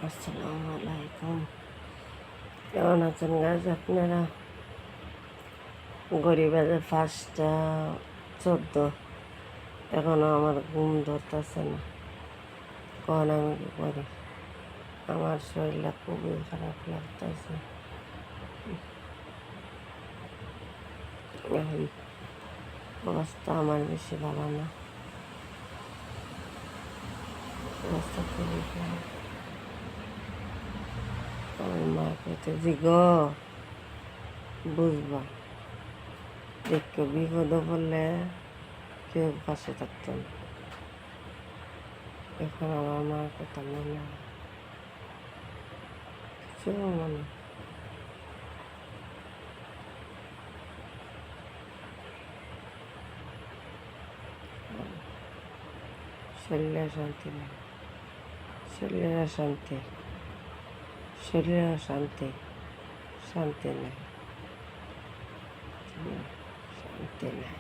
আসসালামু আলাইকুম। কেমন আছেন গাছ আপনারা? ঘড়ি বাজে 5টা 14। এখনো আমার ঘুম ধরতেছে না। কখন আমি কি করি? আমার শরীরটা খুবই খারাপ লাগতেছে। এখন অবস্থা আমার বেশি ভালো না। অবস্থা খুবই খারাপ। আমার মা কইতে গো বুঝবা, একটু বিপদে পড়লে কেউ পাশে থাকতো না। এখন আমার মার কথা মনে হয়, কিছু মনে শরীরে শান্তি নেই, শরীরে শান্তি, শরীরে শান্তি, শান্তি নেই, শান্তি নেই।